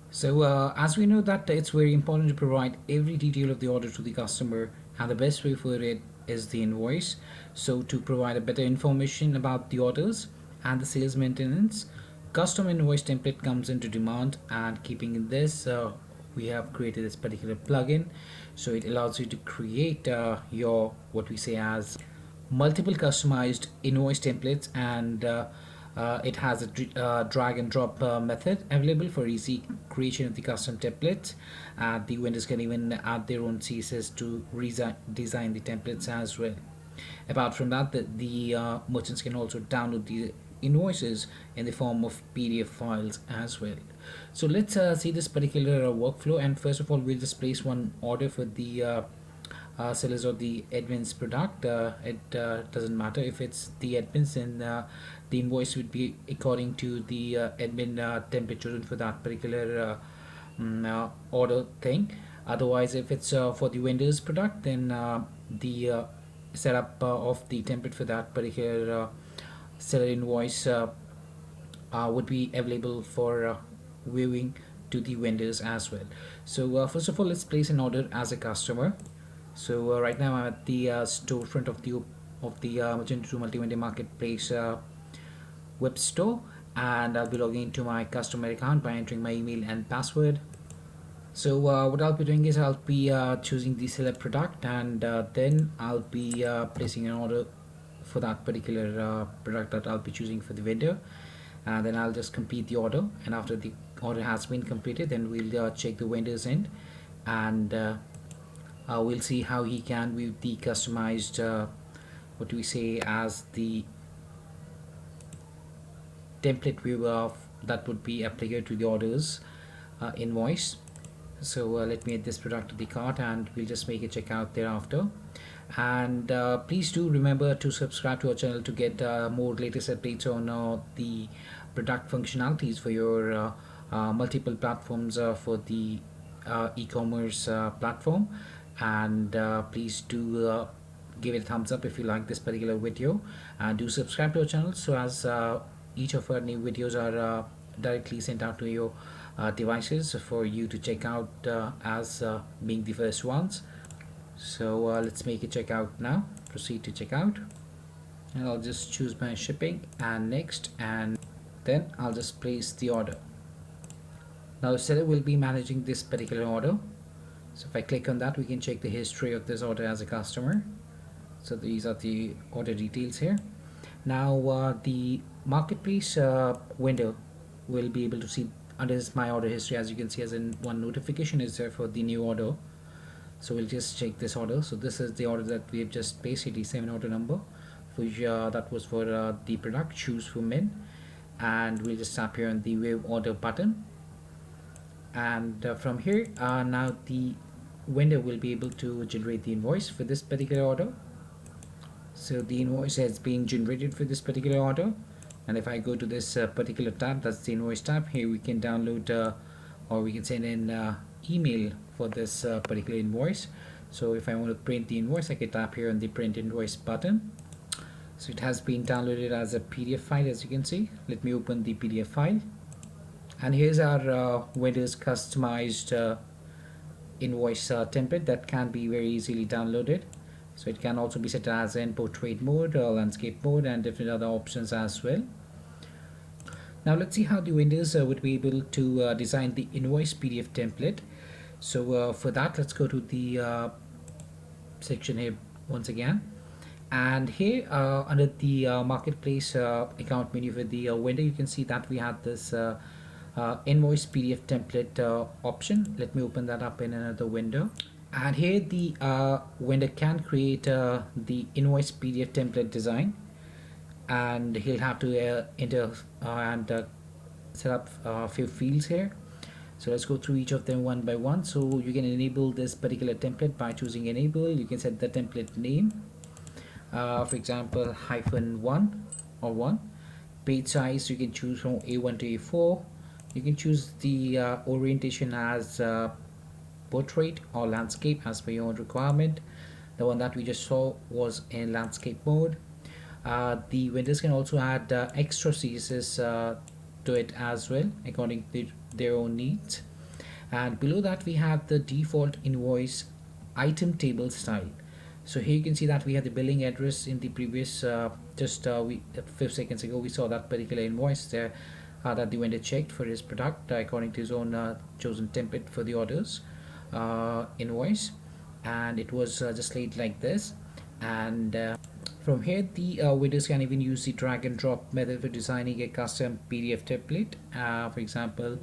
So as we know that it's very important to provide every detail of the order to the customer, and the best way for it is the invoice. So to provide a better information about the orders and the sales maintenance, custom invoice template comes into demand, and keeping in this we have created this particular plugin. So it allows you to create your what we say as multiple customized invoice templates, and it has a drag and drop method available for easy creation of the custom templates. The vendors can even add their own CSS to design the templates as well. Apart from that, the merchants can also download the invoices in the form of PDF files as well. So let's see this particular workflow, and first of all we'll just place one order for the sellers or the admin's product. It doesn't matter if it's the admin's, and the invoice would be according to the admin template chosen for that particular order thing. Otherwise, if it's for the vendor's product, then the setup of the template for that particular seller invoice would be available for viewing to the vendors as well. So first of all, let's place an order as a customer. So right now I'm at the storefront of the Magento multi-vendor marketplace web store, and I'll be logging into my customer account by entering my email and password. So what I'll be doing is I'll be choosing the seller product, and then I'll be placing an order for that particular product that I'll be choosing for the vendor, and then I'll just complete the order. And after the order has been completed, then we'll check the vendor's end, and we'll see how he can view the customized what do we say as the template view of that would be applicable to the orders invoice. So let me add this product to the cart, and we'll just make a checkout thereafter. And please do remember to subscribe to our channel to get more latest updates on the product functionalities for your multiple platforms for the e-commerce platform. And please do give it a thumbs up if you like this particular video, and do subscribe to our channel so as each of our new videos are directly sent out to your devices for you to check out as being the first ones. So let's make a checkout now. Proceed to checkout, and I'll just choose my shipping and next, and then I'll just place the order. Now the seller will be managing this particular order. So if I click on that, we can check the history of this order as a customer. So these are the order details here. Now the marketplace window will be able to see under my order history. As you can see, as in one notification is there for the new order. So we'll just check this order. So this is the order that we have just placed, 87 order number, which that was for the product shoes for men. And we'll just tap here on the view order button, and from here now the vendor will be able to generate the invoice for this particular order. So the invoice has been generated for this particular order, and if I go to this particular tab, that's the invoice tab, here we can download or we can send in email for this particular invoice. So if I want to print the invoice, I can tap here on the print invoice button. So it has been downloaded as a PDF file, as you can see. Let me open the PDF file, and here's our vendor's customized invoice template that can be very easily downloaded. So it can also be set as in portrait mode or landscape mode and different other options as well. Now let's see how the vendors would be able to design the invoice PDF template. So for that, let's go to the section here once again, and here under the marketplace account menu for the vendor, you can see that we have this invoice PDF template option. Let me open that up in another window, and here the vendor can create the invoice PDF template design, and he'll have to enter and set up a few fields here. So let's go through each of them one by one. So you can enable this particular template by choosing enable. You can set the template name, for example -1 or 1. Page size you can choose from A1 to A4. You can choose the orientation as portrait or landscape as per your own requirement. The one that we just saw was in landscape mode. The vendors can also add extra CSS to it as well according to their own needs. And below that we have the default invoice item table style. So here you can see that we have the billing address in the previous a few seconds ago we saw that particular invoice there that the vendor checked for his product according to his own chosen template for the orders invoice, and it was displayed like this. And from here the vendors can even use the drag and drop method for designing a custom PDF template. For example,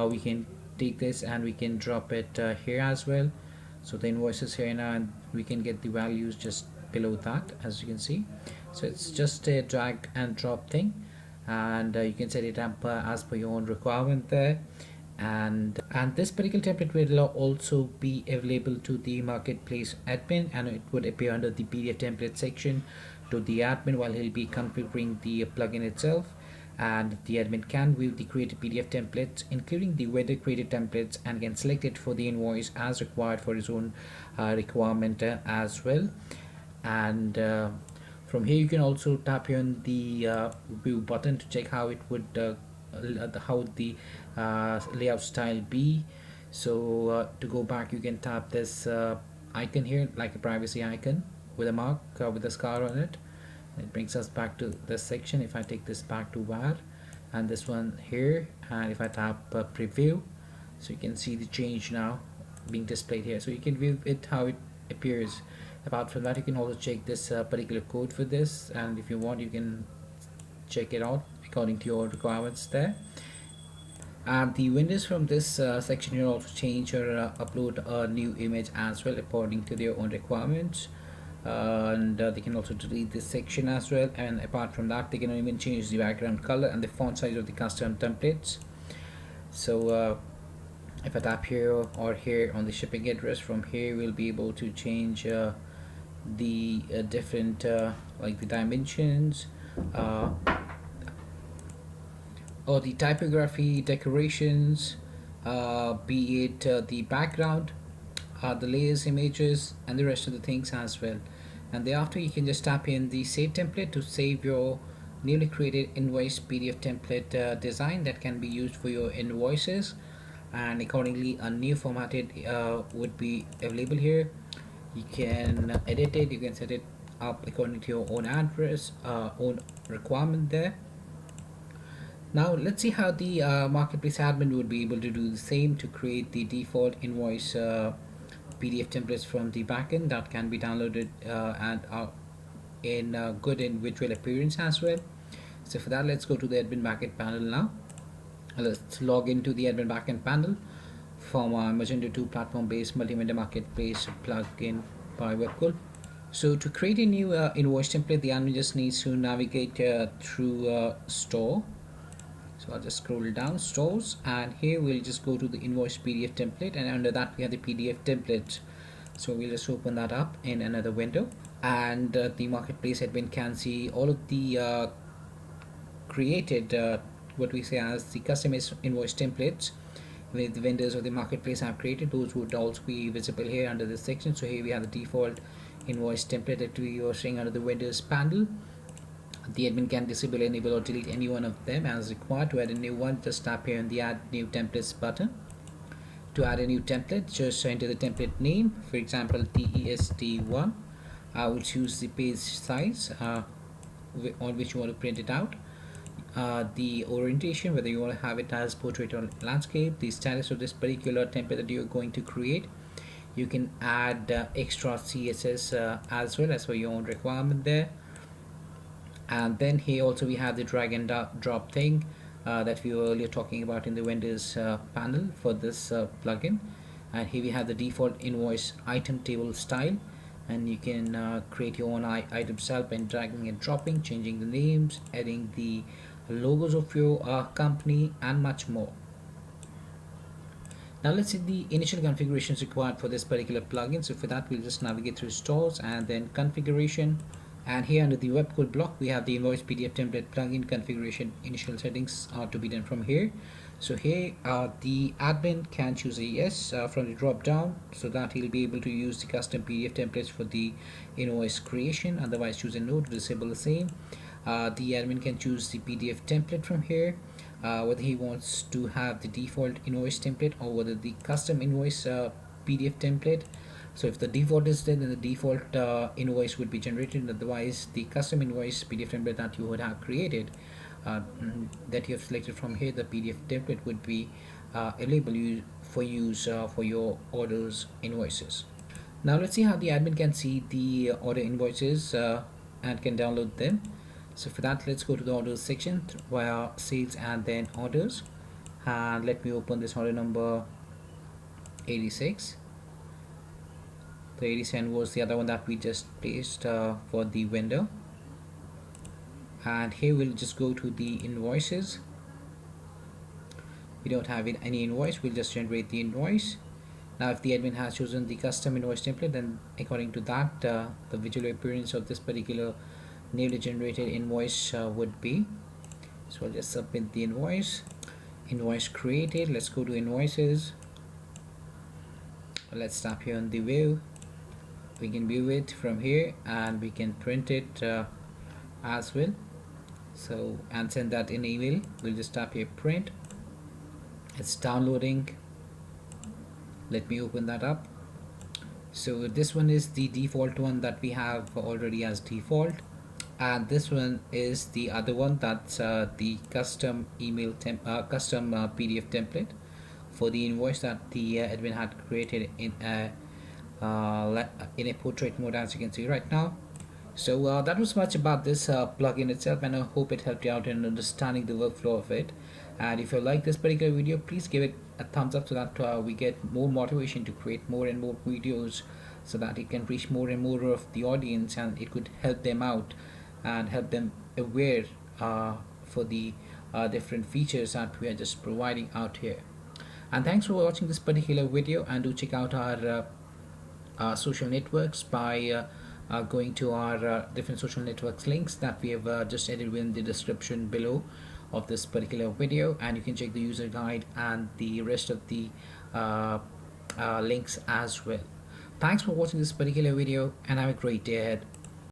we can take this and we can drop it here as well. So the invoice is here now, and we can get the values just below that, as you can see. So it's just a drag and drop thing, and you can set it up as per your own requirement there. And this particular template will also be available to the marketplace admin, and it would appear under the PDF template section to the admin while he'll be configuring the plugin itself. And the admin can view the created PDF templates, including the vendor created templates, and can select it for the invoice as required for his own requirement as well. And from here you can also tap here on the view button to check how it would how the layout style be. So to go back you can tap this icon here, like a privacy icon with a mark with a scar on it. It brings us back to this section. If I take this back to var and this one here, and if I tap preview, so you can see the change now being displayed here. So you can view it how it appears. Apart from that, you can also check this particular code for this, and if you want you can check it out according to your requirements there. And the windows from this section you also change or upload a new image as well according to their own requirements. And they can also delete this section as well, and apart from that they can even change the background color and the font size of the custom templates. So if I tap here or here on the shipping address, from here we'll be able to change the different like the dimensions or the typography, decorations, be it the background, the layers, images, and the rest of the things as well. And thereafter you can just tap in the save template to save your newly created invoice PDF template design that can be used for your invoices, and accordingly a new formatted would be available here. You can edit it, you can set it up according to your own address, own requirement there. Now let's see how the marketplace admin would be able to do the same to create the default invoice PDF templates from the backend that can be downloaded and in good and visual appearance as well. So for that, let's go to the admin backend panel now. Let's log into the admin backend panel from Magento 2 platform-based multi-vendor marketplace plugin by Webkul. So to create a new invoice template, the admin just needs to navigate through store. So I'll just scroll down stores, and here we'll just go to the invoice PDF template, and under that we have the PDF template. So we'll just open that up in another window, and the marketplace admin can see all of the created what we say as the custom invoice templates with the vendors or the marketplace have created. Those would also be visible here under this section. So here we have the default invoice template that we are seeing under the vendors panel. The admin can disable, enable, or delete any one of them as required. To add a new one, just tap here on the add new templates button. To add a new template, just enter the template name, for example TEST1. I will choose the page size on which you want to print it out, the orientation, whether you want to have it as portrait or landscape, the status of this particular template that you're going to create. You can add extra CSS as well as for your own requirement there. And then here also we have the drag and drop thing that we were earlier talking about in the vendors panel for this plugin. And here we have the default invoice item table style, and you can create your own item style by dragging and dropping, changing the names, adding the logos of your company, and much more. Now let's see the initial configurations required for this particular plugin. So for that, we'll just navigate through stores and then configuration. And here under the Webkul block, we have the invoice PDF template plugin configuration. Initial settings are to be done from here. So here the admin can choose a yes from the drop down, so that he'll be able to use the custom PDF templates for the invoice creation. Otherwise choose a no to disable the same. The admin can choose the PDF template from here, whether he wants to have the default invoice template or whether the custom invoice PDF template. So if the default is there, then the default invoice would be generated. Otherwise, the custom invoice PDF template that you would have created, that you have selected from here, the PDF template would be available for use for your orders invoices. Now let's see how the admin can see the order invoices and can download them. So for that, let's go to the orders section via sales and then orders, and let me open this order number 86. The 87 was the other one that we just placed for the vendor, and here we'll just go to the invoices. We don't have any invoice, we'll just generate the invoice. Now if the admin has chosen the custom invoice template, then according to that, the visual appearance of this particular newly generated invoice would be. So I'll just submit the invoice. Invoice created. Let's go to invoices. Let's tap here on the view. We can view it from here and we can print it as well. So and send that in email. We'll just tap here print. It's downloading. Let me open that up. So this one is the default one that we have already as default, and this one is the other one, that's the custom custom PDF template for the invoice that the admin had created in a portrait mode, as you can see right now. So that was much about this plugin itself, and I hope it helped you out in understanding the workflow of it. And if you like this particular video, please give it a thumbs up so that we get more motivation to create more and more videos, so that it can reach more and more of the audience and it could help them out and help them aware for the different features that we are just providing out here. And thanks for watching this particular video, and do check out our social networks by going to our different social networks links that we have just added in the description below of this particular video, and you can check the user guide and the rest of the links as well. Thanks for watching this particular video, and have a great day ahead.